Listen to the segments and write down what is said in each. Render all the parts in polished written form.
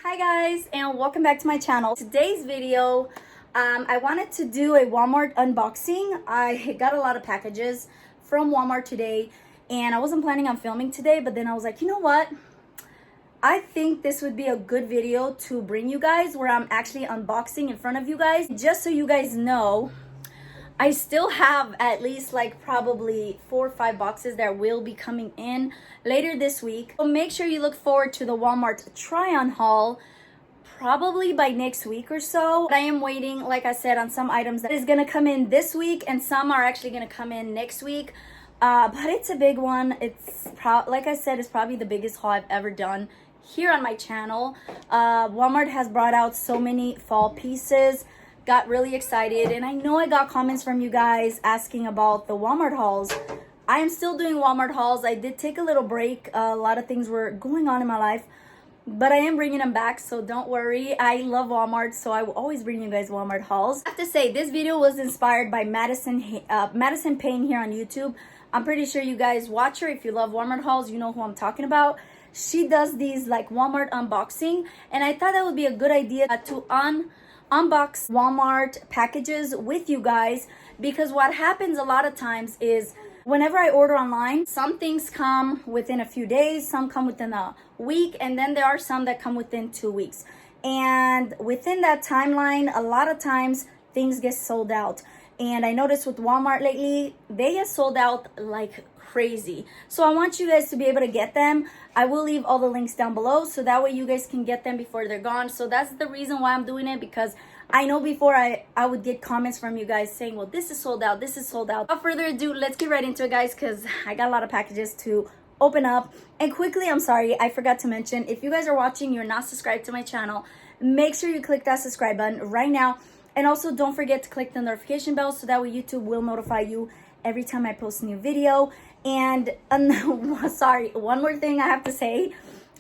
Hi guys, and welcome back to my channel. Today's video, I wanted to do a Walmart unboxing. I got a lot of packages from Walmart today, and I wasn't planning on filming today, but then I was like, you know what? I think this would be a good video to bring you guys where I'm actually unboxing in front of you guys. Just so you guys know, I still have at least like probably 4 or 5 boxes that will be coming in later this week. So make sure you look forward to the Walmart try-on haul probably by next week or so. I am waiting, like I said, on some items that is going to come in this week, and some are actually going to come in next week. But it's a big one. It's like I said, it's probably the biggest haul I've ever done here on my channel. Walmart has brought out so many fall pieces. Got really excited, and I know I got comments from you guys asking about the Walmart hauls. I am still doing Walmart hauls. I did take a little break. A lot of things were going on in my life, but I am bringing them back, so don't worry. I love Walmart, so I will always bring you guys Walmart hauls. I have to say, this video was inspired by Madison Payne here on YouTube. I'm pretty sure you guys watch her. If you love Walmart hauls, you know who I'm talking about. She does these like Walmart unboxing, and I thought that would be a good idea to unbox Walmart packages with you guys, because what happens a lot of times is whenever I order online, some things come within a few days, some come within a week, and then there are some that come within 2 weeks. And within that timeline, a lot of times things get sold out. And I noticed with Walmart lately, they get sold out like crazy. So I want you guys to be able to get them. I will leave all the links down below so that way you guys can get them before they're gone. So that's the reason why I'm doing it, because I know before I would get comments from you guys saying, well, this is sold out, this is sold out. Without further ado, let's get right into it, guys, because I got a lot of packages to open up. And quickly, I'm sorry, I forgot to mention, if you guys are watching, you're not subscribed to my channel, make sure you click that subscribe button right now. And also don't forget to click the notification bell so that way YouTube will notify you every time I post a new video. And sorry, one more thing I have to say.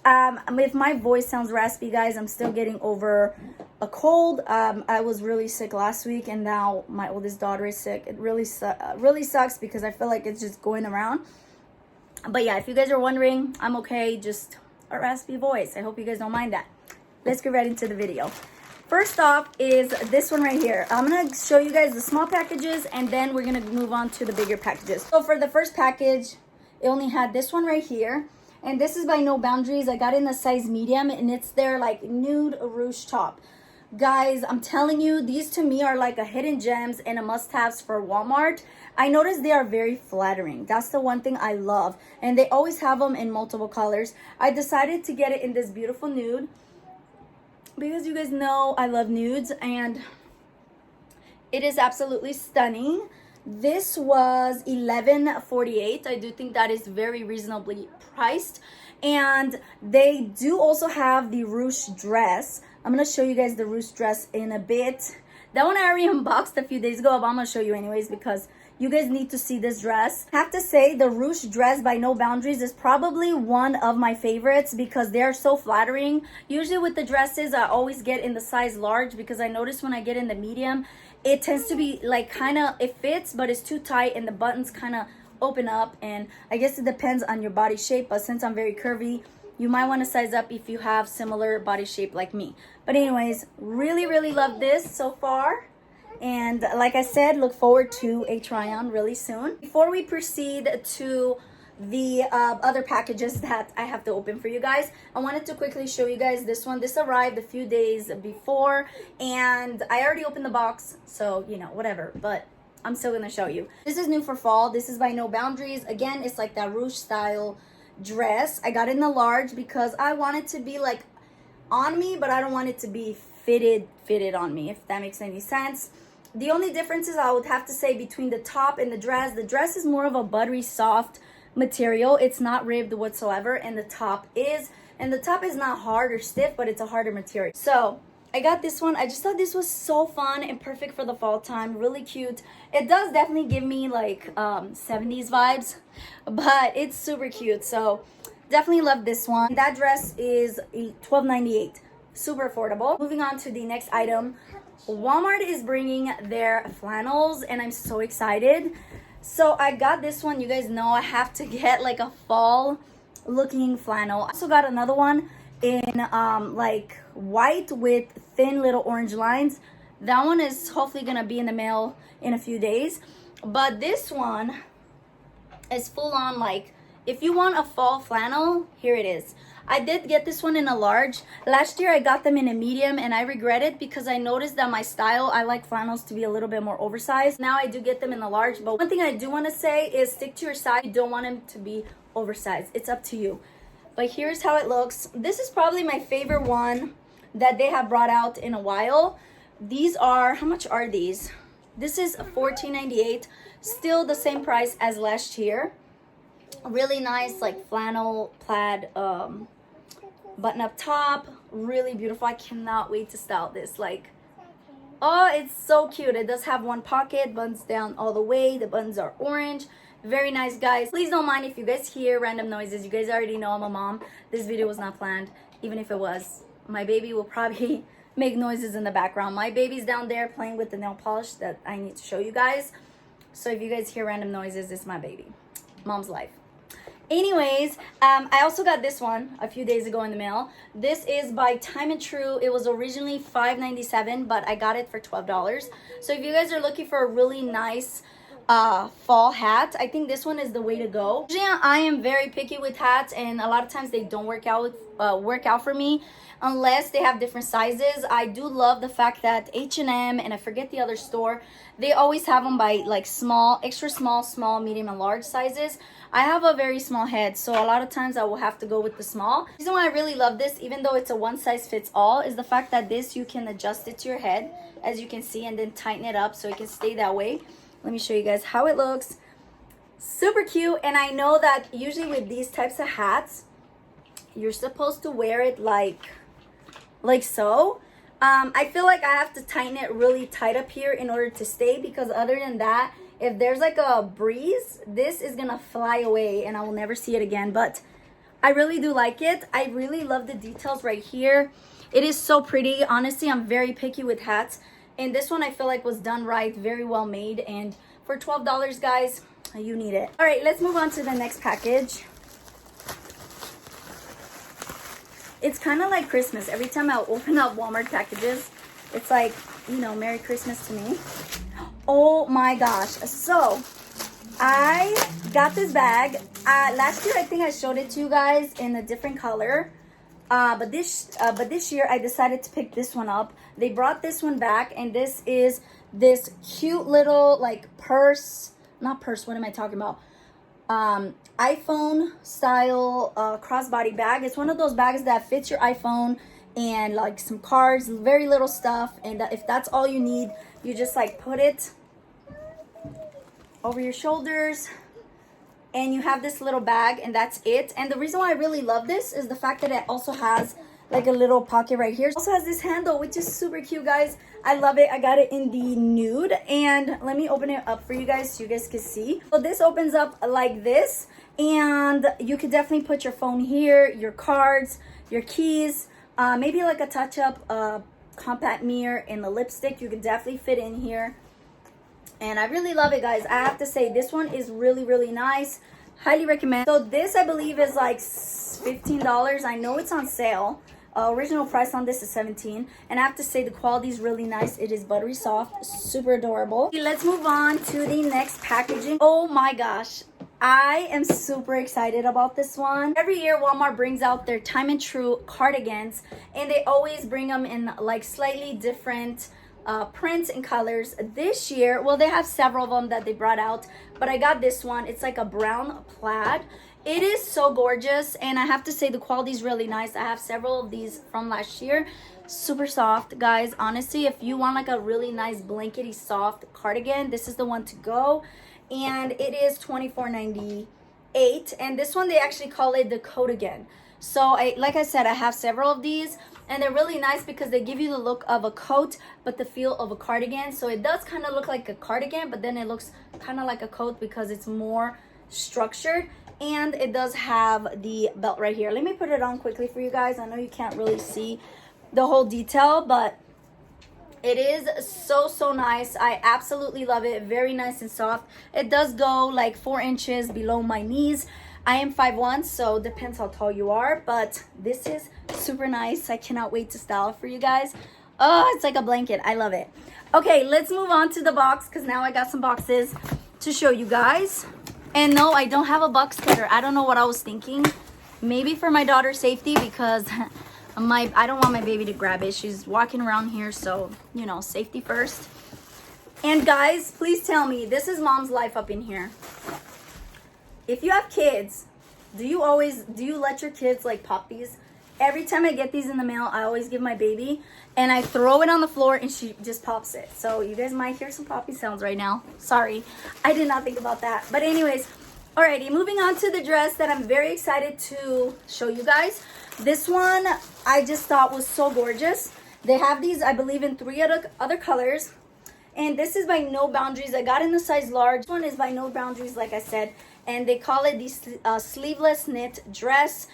If my voice sounds raspy, guys, I'm still getting over a cold. I was really sick last week, and now my oldest daughter is sick. It really sucks because I feel like it's just going around. But yeah, if you guys are wondering, I'm okay, just a raspy voice. I hope you guys don't mind that. Let's get right into the video. First off is this one right here. I'm going to show you guys the small packages, and then we're going to move on to the bigger packages. So for the first package, it only had this one right here. And this is by No Boundaries. I got it in a size medium, and it's their like nude ruche top. Guys, I'm telling you, these to me are like a hidden gems and a must-haves for Walmart. I noticed they are very flattering. That's the one thing I love. And they always have them in multiple colors. I decided to get it in this beautiful nude, because you guys know I love nudes, and it is absolutely stunning. This was $11.48. I do think that is very reasonably priced. And they do also have the ruche dress. I'm going to show you guys the ruche dress in a bit. That one I already unboxed a few days ago, but I'm going to show you anyways because you guys need to see this dress. I have to say, the ruche dress by No Boundaries is probably one of my favorites because they're so flattering. Usually with the dresses, I always get in the size large because I notice when I get in the medium, it tends to be like kind of, it fits, but it's too tight and the buttons kind of open up. And I guess it depends on your body shape, but since I'm very curvy, you might want to size up if you have similar body shape like me. But anyways, really love this so far. And like I said, look forward to a try-on really soon. Before we proceed to the other packages that I have to open for you guys, I wanted to quickly show you guys this one. This arrived a few days before, and I already opened the box, so, you know, whatever. But I'm still going to show you. This is new for fall. This is by No Boundaries. Again, it's like that ruche style dress. I got it in a large because I want it to be like on me, but I don't want it to be fitted on me, if that makes any sense. The only differences I would have to say between the top and the dress is more of a buttery soft material. It's not ribbed whatsoever, and the top is not hard or stiff, but it's a harder material. So I got this one. I just thought this was so fun and perfect for the fall time. Really cute. It does definitely give me like 70s vibes, but it's super cute. So definitely love this one. That dress is $12.98. Super affordable. Moving on to the next item. Walmart is bringing their flannels, and I'm so excited. So I got this one. You guys know I have to get like a fall looking flannel. I also got another one in like white with thin little orange lines. That one is hopefully gonna be in the mail in a few days. But this one is full on, like, if you want a fall flannel, here it is. I did get this one in a large. Last year I got them in a medium and I regret it because I noticed that my style, I like flannels to be a little bit more oversized. Now I do get them in the large, but one thing I do want to say is stick to your size. You don't want them to be oversized. It's up to you. But here's how it looks. This is probably my favorite one that they have brought out in a while. These are, how much are these? This is $14.98, still the same price as last year. Really nice, like flannel plaid button up top, really beautiful. I cannot wait to style this. Like, oh, it's so cute. It does have one pocket, buttons down all the way. The buttons are orange. Very nice, guys. Please don't mind if you guys hear random noises. You guys already know I'm a mom. This video was not planned. Even if it was, my baby will probably make noises in the background. My baby's down there playing with the nail polish that I need to show you guys. So if you guys hear random noises, it's my baby. Mom's life. Anyways, I also got this one a few days ago in the mail. This is by Time and True. It was originally $5.97, but I got it for $12. So if you guys are looking for a really nice fall hat, I think this one is the way to go. Usually I am very picky with hats, and a lot of times they don't work out for me unless they have different sizes. I do love the fact that H&M, and I forget the other store, they always have them by like small, extra small, small, medium, and large sizes. I have a very small head, so a lot of times I will have to go with the small. The reason why I really love this, even though it's a one size fits all, is the fact that this, you can adjust it to your head, as you can see, and then tighten it up so it can stay that way. Let me show you guys how it looks. Super cute. And I know that usually with these types of hats, you're supposed to wear it like so. I feel like I have to tighten it really tight up here in order to stay, because other than that, if there's like a breeze, this is gonna fly away and I will never see it again. But I really do like it. I really love the details right here. It is so pretty. Honestly, I'm very picky with hats, and this one I feel like was done right, very well made, and for $12, guys, you need it. All right, let's move on to the next package. It's kind of like Christmas. Every time I open up Walmart packages, it's like, you know, Merry Christmas to me. Oh my gosh. So I got this bag. Last year, I think I showed it to you guys in a different color. But this year, I decided to pick this one up. They brought this one back, and this is this cute little like purse. Not purse, what am I talking about? iPhone style crossbody bag. It's one of those bags that fits your iPhone and like some cards, very little stuff. And if that's all you need, you just like put it over your shoulders and you have this little bag, and that's it. And the reason why I really love this is the fact that it also has like a little pocket right here. It also has this handle, which is super cute, guys. I love it. I got it in the nude, and let me open it up for you guys so you guys can see. So this opens up like this, and you could definitely put your phone here, your cards, your keys, maybe like a touch-up compact mirror and the lipstick. You could definitely fit in here, and I really love it, guys. I have to say, this one is really, really nice. Highly recommend. So this, I believe, is like $15. I know it's on sale. Original price on this is $17, and I have to say the quality is really nice. It is buttery soft, super adorable. Let's move on to the next packaging. Oh my gosh, I am super excited about this one. Every year Walmart brings out their Time and True cardigans, and they always bring them in like slightly different prints and colors. This year, well, they have several of them that they brought out, but I got this one. It's like a brown plaid. It is so gorgeous, and I have to say the quality is really nice. I have several of these from last year. Super soft, guys. Honestly, if you want like a really nice blankety soft cardigan, this is the one to go. And it is $24.98, and this one they actually call it the coatigan. So like I said, I have several of these, and they're really nice because they give you the look of a coat but the feel of a cardigan. So it does kind of look like a cardigan, but then it looks kind of like a coat because it's more structured. And it does have the belt right here. Let me put it on quickly for you guys. I know you can't really see the whole detail, but it is so nice. I absolutely love it. Very nice and soft. It does go like 4 inches below my knees. I am 5'1", so depends how tall you are, but this is super nice. I cannot wait to style it for you guys. Oh, it's like a blanket. I love it. Okay, let's move on to the box because now I got some boxes to show you guys. And no, I don't have a box cutter. I don't know what I was thinking. Maybe for my daughter's safety because I don't want my baby to grab it. She's walking around here, so, you know, safety first. And guys, please tell me, this is mom's life up in here. If you have kids, do you let your kids like pop these? Every time I get these in the mail, I always give my baby and I throw it on the floor and she just pops it. So you guys might hear some poppy sounds right now. Sorry, I did not think about that. But anyways, alrighty, moving on to the dress that I'm very excited to show you guys. This one I just thought was so gorgeous. They have these, I believe, in 3 other colors. And this is by No Boundaries. I got in the size large. This one is by No Boundaries, like I said. And they call it the sleeveless knit dress.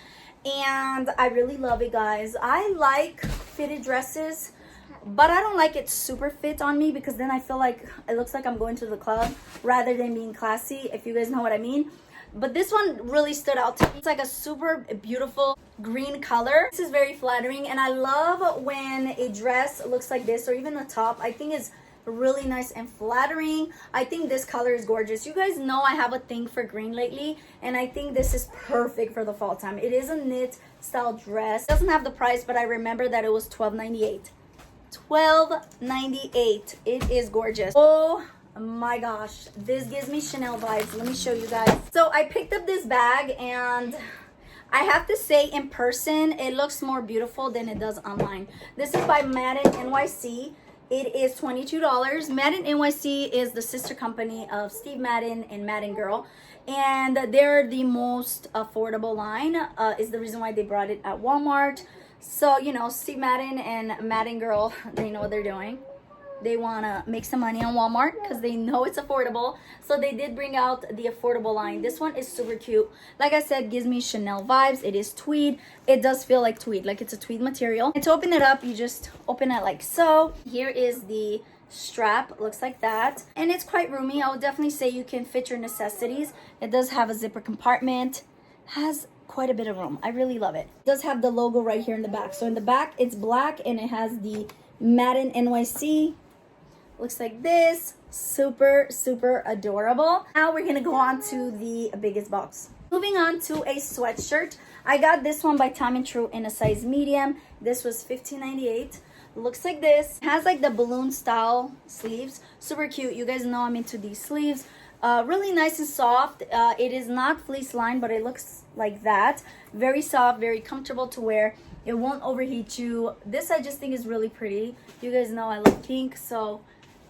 And I really love it, guys. I like fitted dresses, but I don't like it super fit on me because then I feel like it looks like I'm going to the club rather than being classy, if you guys know what I mean. But this one really stood out to me. It's like a super beautiful green color. This is very flattering, and I love when a dress looks like this, or even the top. I think it's really nice and flattering. I think this color is gorgeous. You guys know I have a thing for green lately, and I think this is perfect for the fall time. It is a knit style dress. It doesn't have the price, but I remember that it was $12.98. $12.98. It is gorgeous. Oh my gosh, this gives me Chanel vibes. Let me show you guys. So I picked up this bag, and I have to say, in person it looks more beautiful than it does online. This is by Madden NYC. It is $22. Madden NYC is the sister company of Steve Madden and Madden Girl. And they're the most affordable line. Is the reason why they brought it at Walmart. So, you know, Steve Madden and Madden Girl, they know what they're doing. They want to make some money on Walmart because they know it's affordable. So they did bring out the affordable line. This one is super cute. Like I said, gives me Chanel vibes. It is tweed. It does feel like tweed, like it's a tweed material. And to open it up, you just open it like so. Here is the strap. Looks like that. And it's quite roomy. I would definitely say you can fit your necessities. It does have a zipper compartment. Has quite a bit of room. I really love it. It does have the logo right here in the back. So in the back, it's black and it has the Madden NYC. Looks like this. Super, super adorable. Now we're gonna go on to the biggest box. Moving on to a sweatshirt. I got this one by Time and True in a size medium. This was $15.98. Looks like this. It has like the balloon style sleeves. Super cute. You guys know I'm into these sleeves. Really nice and soft. It is not fleece lined, but it looks like that. Very soft, very comfortable to wear. It won't overheat you. This I just think is really pretty. You guys know I love pink, so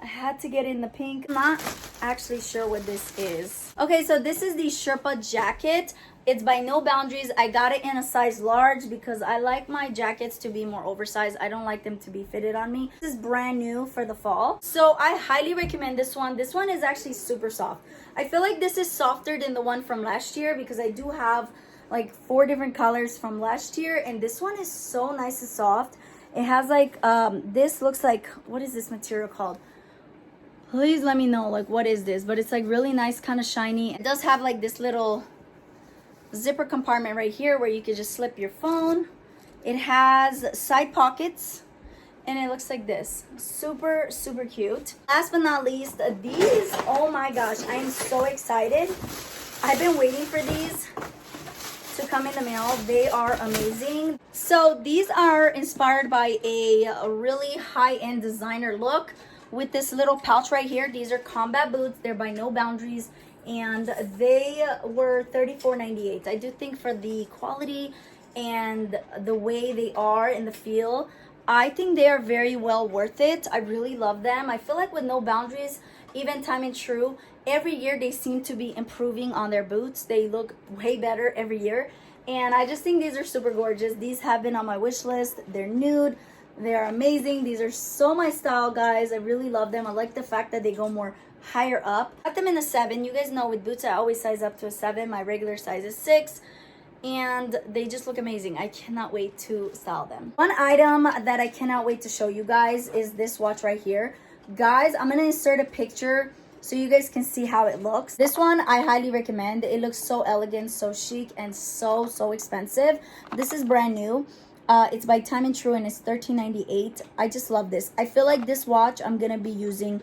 I had to get in the pink. I'm not actually sure what this is. Okay, so this is the Sherpa jacket. It's by No Boundaries. I got it in a size large because I like my jackets to be more oversized. I don't like them to be fitted on me. This is brand new for the fall. So I highly recommend this one. This one is actually super soft. I feel like this is softer than the one from last year because I do have like 4 different colors from last year. And this one is so nice and soft. It has like, this looks like, what is this material called? Please let me know, like, what is this? But it's like really nice, kind of shiny. It does have like this little zipper compartment right here where you can just slip your phone. It has side pockets and it looks like this. Super, super cute. Last but not least, these, oh my gosh, I am so excited. I've been waiting for these to come in the mail. They are amazing. So these are inspired by a really high-end designer look. With this little pouch right here. These are combat boots. They're by No Boundaries and they were $34.98. I do think for the quality and the way they are in the feel, I think they are very well worth it. I really love them. I feel like with No Boundaries, even Time and True, every year they seem to be improving on their boots. They look way better every year, and I just think these are super gorgeous. These have been on my wish list. They're nude. They're amazing. These are so my style, guys. I really love them. I like the fact that they go more higher up. I got them in a 7. You guys know with boots I always size up to a 7. My regular size is 6. And they just look amazing. I cannot wait to style them. One item that I cannot wait to show you guys is this watch right here. Guys, I'm going to insert a picture so you guys can see how it looks. This one I highly recommend. It looks so elegant, so chic, and so expensive. This is brand new. It's by Time and True, and it's $13.98. I just love this. I feel like this watch I'm gonna be using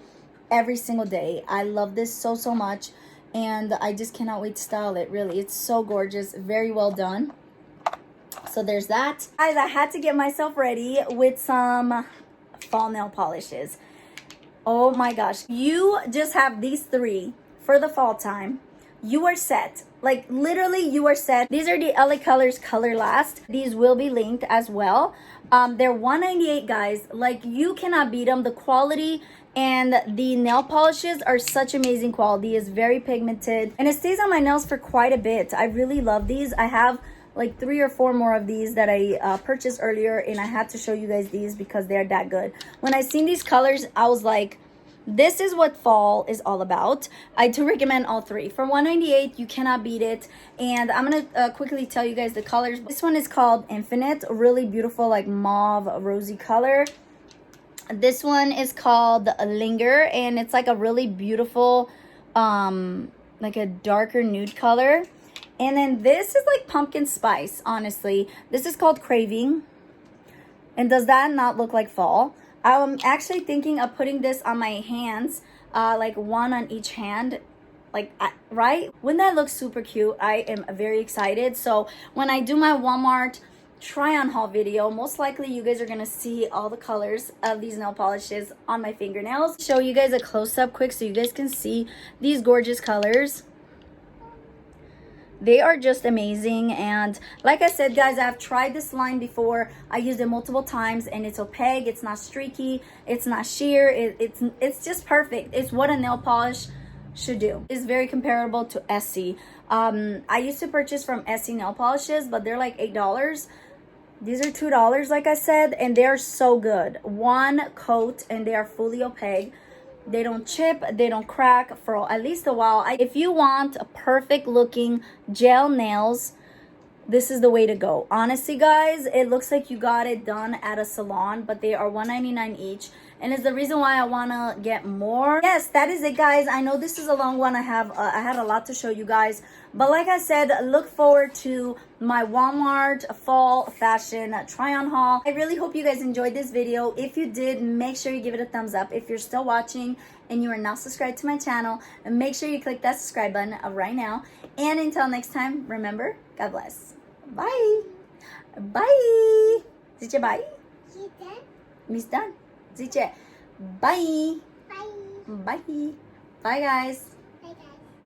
every single day. I love this so much, and I just cannot wait to style it. Really, it's so gorgeous, very well done. So there's that. Guys, I had to get myself ready with some fall nail polishes. Oh my gosh, you just have these 3 for the fall time. You are set. Like, literally, you are set. These are the LA Colors Color Last. These will be linked as well. They're $198, guys. Like, you cannot beat them. The quality and the nail polishes are such amazing quality. It's very pigmented, and it stays on my nails for quite a bit. I really love these. I have like 3 or 4 more of these that I purchased earlier, and I had to show you guys these because they're that good. When I seen these colors, I was like, this is what fall is all about. I do recommend all 3. For $198, you cannot beat it. And I'm gonna quickly tell you guys the colors. This one is called Infinite, really beautiful, like mauve rosy color. This one is called Linger, and it's like a really beautiful like a darker nude color. And then this is like pumpkin spice, honestly. This is called Craving. And does that not look like fall? I'm actually thinking of putting this on my hands, like 1 on each hand. Like, right? Wouldn't that look super cute? I am very excited. So when I do my Walmart try on haul video, most likely you guys are gonna see all the colors of these nail polishes on my fingernails. Show you guys a close-up quick so you guys can see these gorgeous colors. They are just amazing, and like I said, guys, I've tried this line before. I used it multiple times, and it's opaque, it's not streaky, it's not sheer, it's just perfect. It's what a nail polish should do. It's very comparable to Essie. I used to purchase from Essie nail polishes, but they're like $8. These are $2, like I said, and they're so good. 1 coat, and they are fully opaque. They don't chip, they don't crack for at least a while. If you want a perfect looking gel nails, this is the way to go. Honestly, guys, it looks like you got it done at a salon, but they are $1.99 each. And it's the reason why I want to get more. Yes, that is it, guys. I know this is a long one. I had a lot to show you guys. But like I said, look forward to my Walmart fall fashion try on haul. I really hope you guys enjoyed this video. If you did, make sure you give it a thumbs up. If you're still watching and you are not subscribed to my channel, make sure you click that subscribe button right now. And until next time, remember, God bless. Bye. Bye. Zicie bye. Miss done. Zicie bye. Bye. Bye. Bye, guys.